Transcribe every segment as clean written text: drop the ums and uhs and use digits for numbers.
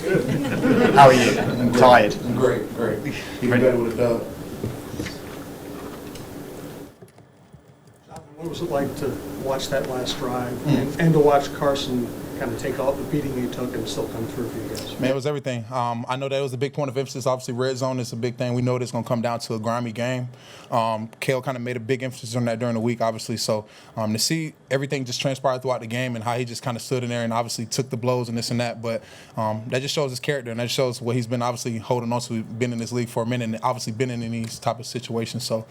How are you? Tired? Great. Even better with a dub. What was it like to watch that last drive and to watch Carson kind of take all the beating he took and still come through for you guys? Man, it was everything. I know that it was a big point of emphasis. Obviously, red zone is a big thing. We know it's going to come down to a grimy game. Kale kind of made a big emphasis on that during the week, obviously. So to see everything just transpire throughout the game and how he just kind of stood in there and obviously took the blows and this and that. But that just shows his character, and that shows what he's been obviously holding on to. Been in this league for a minute and obviously been in these type of situations. So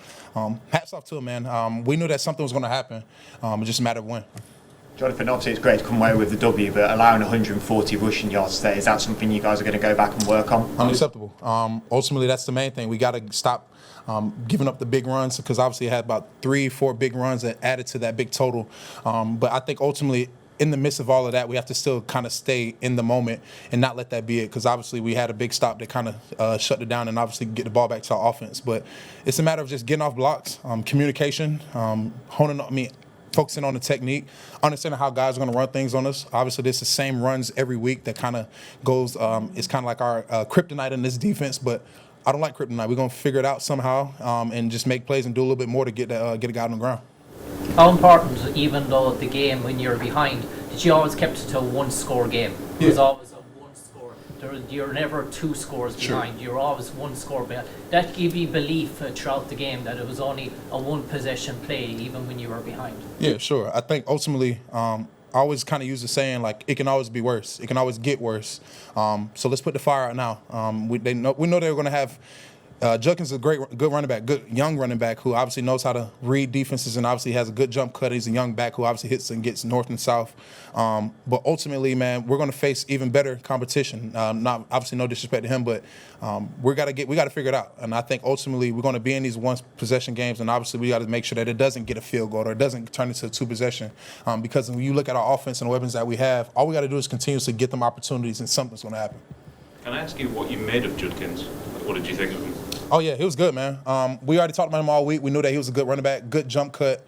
hats off to him, man. We knew that something was going to happen. It's just a matter of when. Jonathan, obviously it's great to come away with the W, but allowing 140 rushing yards today, is that something you guys are going to go back and work on? Unacceptable. Ultimately, that's the main thing. We got to stop giving up the big runs, because obviously it had about 3-4 big runs that added to that big total. But I think ultimately, in the midst of all of that, we have to still kind of stay in the moment and not let that be it, because obviously we had a big stop that kind of shut it down and obviously get the ball back to our offense. But it's a matter of just getting off blocks, communication, focusing on the technique, understanding how guys are going to run things on us. Obviously, there's the same runs every week that kind of goes, it's kind of like our kryptonite in this defense, but I don't like kryptonite. We're going to figure it out somehow and just make plays and do a little bit more to get a guy on the ground. How important, even though the game when you're behind, did you always kept it to a one-score game? It was always a one-score. You're never 2 scores behind. Sure. You're always 1 score behind. That gave you belief throughout the game that it was only a 1-possession play, even when you were behind. Yeah, sure. I think ultimately, I always kind of use the saying, like, it can always be worse. It can always get worse. So let's put the fire out now. We know they're going to have. Judkins is a good running back, good young running back who obviously knows how to read defenses and obviously has a good jump cut. He's a young back who obviously hits and gets north and south. But ultimately, man, we're going to face even better competition. Not obviously no disrespect to him, but we got to figure it out. And I think ultimately we're going to be in these one-possession games, and obviously we got to make sure that it doesn't get a field goal or it doesn't turn into a 2-possession. Because when you look at our offense and the weapons that we have, all we got to do is continuously get them opportunities, and something's going to happen. Can I ask you what you made of Judkins? What did you think of him? Oh, yeah, he was good, man. We already talked about him all week. We knew that he was a good running back, good jump cut,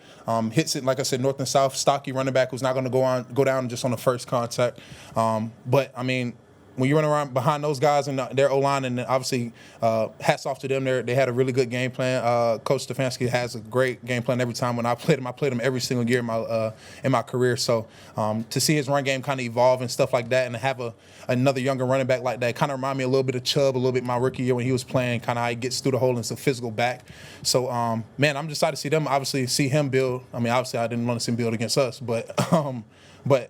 hits it, like I said, north and south, stocky running back who's not going to go down just on the first contact. But, I mean, when you run around behind those guys and their O-line, and obviously hats off to them. They had a really good game plan. Coach Stefanski has a great game plan every time. When I played him every single year in my career. So to see his run game kind of evolve and stuff like that, and to have another younger running back like that kind of remind me a little bit of Chubb, a little bit my rookie year when he was playing, kind of how he gets through the hole and is a physical back. So, man, I'm just excited to see them, obviously see him build. I mean, obviously I didn't want to see him build against us, but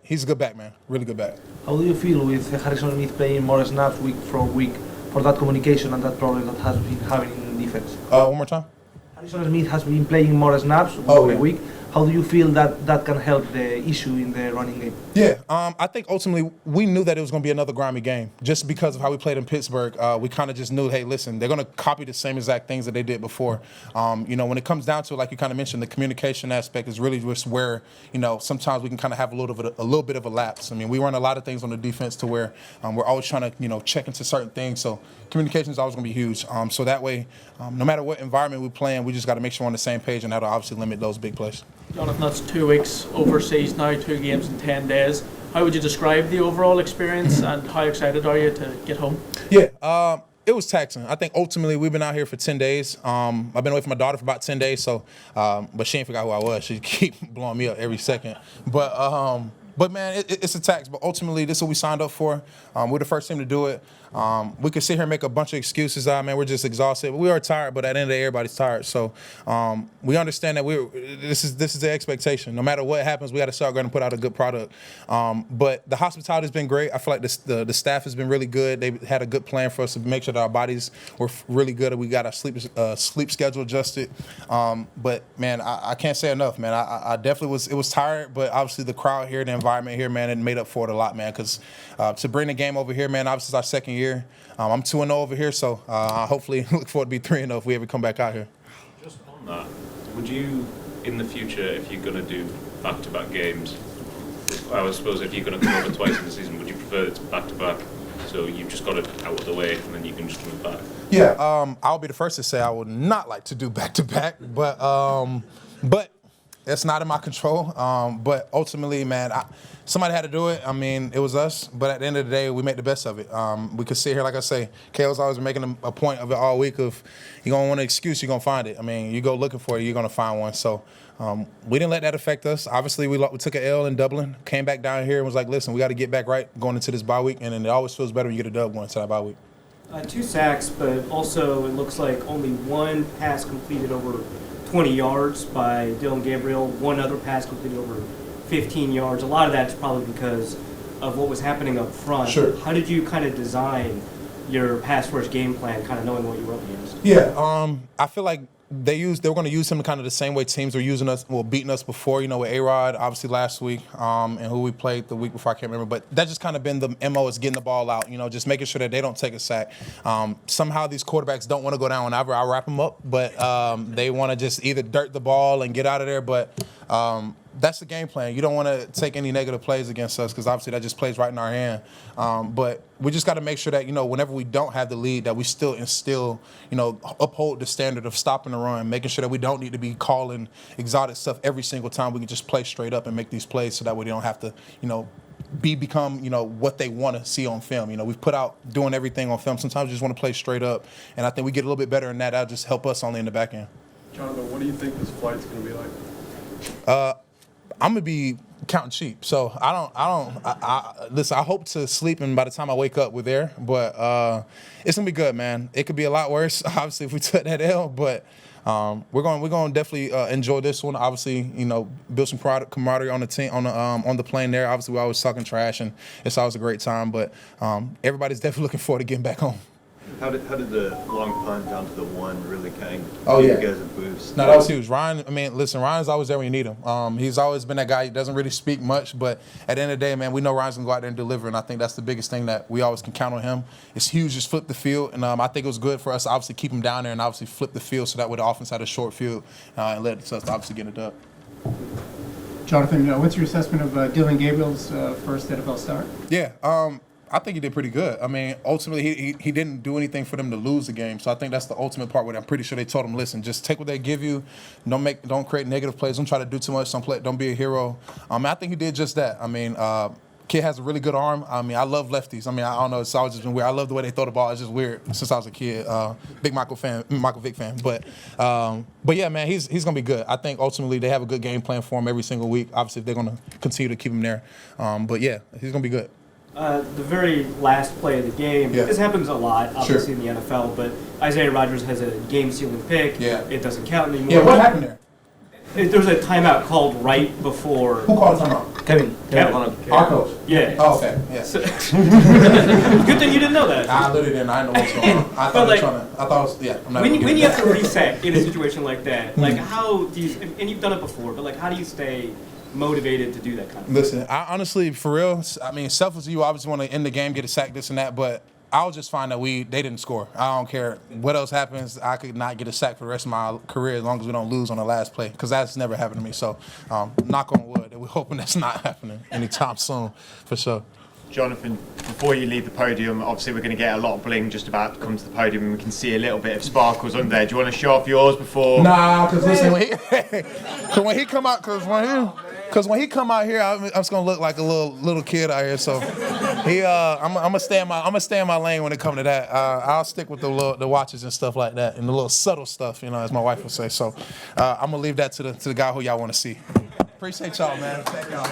he's a good back, man, really good back. How do you feel with Harrison Smith playing more snaps week from week for that communication and that problem that has been having in defense? One more time? Harrison Smith has been playing more snaps week by week. How do you feel that can help the issue in the running game? Yeah, I think ultimately we knew that it was going to be another grimy game just because of how we played in Pittsburgh. We kind of just knew, hey, listen, they're going to copy the same exact things that they did before. When it comes down to it, like you kind of mentioned, the communication aspect is really just where, sometimes we can kind of have a little bit of a lapse. I mean, we run a lot of things on the defense to where we're always trying to, check into certain things. So communication is always going to be huge. So that way, no matter what environment we play in, we just got to make sure we're on the same page, and that'll obviously limit those big plays. Jonathan, that's 2 weeks overseas now, 2 games in 10 days. How would you describe the overall experience, and how excited are you to get home? Yeah, it was taxing. I think ultimately we've been out here for 10 days. I've been away from my daughter for about 10 days, so but she ain't forgot who I was. She keep blowing me up every second. But man, it's a tax. But ultimately, this is what we signed up for. We're the first team to do it. We could sit here and make a bunch of excuses. Man, we're just exhausted. We are tired, but at the end of the day, everybody's tired. So we understand that this is the expectation. No matter what happens, we got to start going and put out a good product. But the hospitality has been great. I feel like the staff has been really good. They had a good plan for us to make sure that our bodies were really good, and we got our sleep schedule adjusted. But man, I can't say enough, man. I definitely was tired, but obviously the crowd here, the environment here, man, it made up for it a lot, man. Because to bring the game over here, man, obviously it's our second year. I'm 2-0 over here, so I hopefully look forward to be 3-0 if we ever come back out here. Just on that, would you, in the future, if you're going to do back-to-back games, I suppose if you're going to come over twice in the season, would you prefer it's back-to-back, so you've just got it out of the way and then you can just move back? Yeah, I'll be the first to say I would not like to do back-to-back, but It's not in my control, but ultimately, man, somebody had to do it. I mean, it was us, but at the end of the day, we made the best of it. We could sit here, like I say, Kale's always been making a point of it all week of you're going to want an excuse, you're going to find it. I mean, you go looking for it, you're going to find one. So we didn't let that affect us. Obviously, we took an L in Dublin, came back down here and was like, listen, we got to get back right going into this bye week, and then it always feels better when you get a dub going into that bye week. 2 sacks, but also it looks like only 1 pass completed over 20 yards by Dylan Gabriel, 1 other pass completed over 15 yards. A lot of that's probably because of what was happening up front. Sure. How did you kind of design your pass rush game plan, kind of knowing what you were up against? Yeah, I feel like they were going to use him kind of the same way teams were using us, beating us before, with A-Rod, obviously last week, and who we played the week before, I can't remember. But that's just kind of been the MO, is getting the ball out, just making sure that they don't take a sack. Somehow these quarterbacks don't want to go down whenever I wrap them up, but they want to just either dirt the ball and get out of there. But that's the game plan. You don't want to take any negative plays against us because obviously that just plays right in our hand. But we just got to make sure that, whenever we don't have the lead, that we still instill, uphold the standard of stopping the run, making sure that we don't need to be calling exotic stuff every single time. We can just play straight up and make these plays so that we don't have to, become, what they want to see on film. We've put out doing everything on film. Sometimes we just want to play straight up. And I think we get a little bit better in that. That'll just help us only in the back end. Jonathan, what do you think this flight's going to be like? I'm gonna be counting sheep, so listen. I hope to sleep, and by the time I wake up, we're there. But it's gonna be good, man. It could be a lot worse, obviously, if we took that L. But we're going to definitely enjoy this one. Obviously, build some camaraderie on the team, on the plane there. Obviously, we're always talking trash, and it's always a great time. But everybody's definitely looking forward to getting back home. How did the long punt down to the 1 really kind of give you guys a boost? No, that was huge. Ryan's always there when you need him. He's always been that guy. He doesn't really speak much, but at the end of the day, man, we know Ryan's going to go out there and deliver, and I think that's the biggest thing that we always can count on him. It's huge, just flip the field, and I think it was good for us to obviously keep him down there and obviously flip the field so that way the offense had a short field and let us obviously get it up. Jonathan, what's your assessment of Dylan Gabriel's first NFL start? Yeah, I think he did pretty good. I mean, ultimately, he didn't do anything for them to lose the game. So I think that's the ultimate part where I'm pretty sure they told him, listen, just take what they give you. Don't create negative plays. Don't try to do too much. Don't be a hero. I think he did just that. I mean, kid has a really good arm. I mean, I love lefties. I mean, I don't know. It's always just been weird. I love the way they throw the ball. It's just weird since I was a kid. Big Michael Vick fan. But yeah, man, he's going to be good. I think ultimately they have a good game plan for him every single week. Obviously, if they're going to continue to keep him there. But yeah, he's going to be good. The very last play of the game, this happens a lot, obviously, in the NFL, but Isaiah Rodgers has a game-sealing pick. Yeah. It doesn't count anymore. Yeah, what happened there? There was a timeout called right before. Who called a timeout? Kevin. Our coach? Yeah. Oh, okay. Yeah. Good thing you didn't know that. I literally didn't. I didn't know what's going on. I thought it was, yeah. I'm not when you have to reset in a situation like that, like how do you, and you've done it before, but like how do you stay motivated to do that kind of thing? Listen, I honestly, for real, I mean, selfishly, you obviously want to end the game, get a sack, this and that, but I was just fine that they didn't score. I don't care what else happens. I could not get a sack for the rest of my career as long as we don't lose on the last play, because that's never happened to me. So, knock on wood, we're hoping that's not happening anytime soon, for sure. Jonathan, before you leave the podium, obviously we're going to get a lot of bling just about to come to the podium, and we can see a little bit of sparkles under there. Do you want to show off yours before? Nah, because listen, when he come out, because when he come out here, I'm just gonna look like a little kid out here. So I'm gonna stay in my lane when it comes to that. I'll stick with the watches and stuff like that, and the little subtle stuff, as my wife would say. So I'm gonna leave that to the guy who y'all want to see. Appreciate y'all, man. Thank y'all.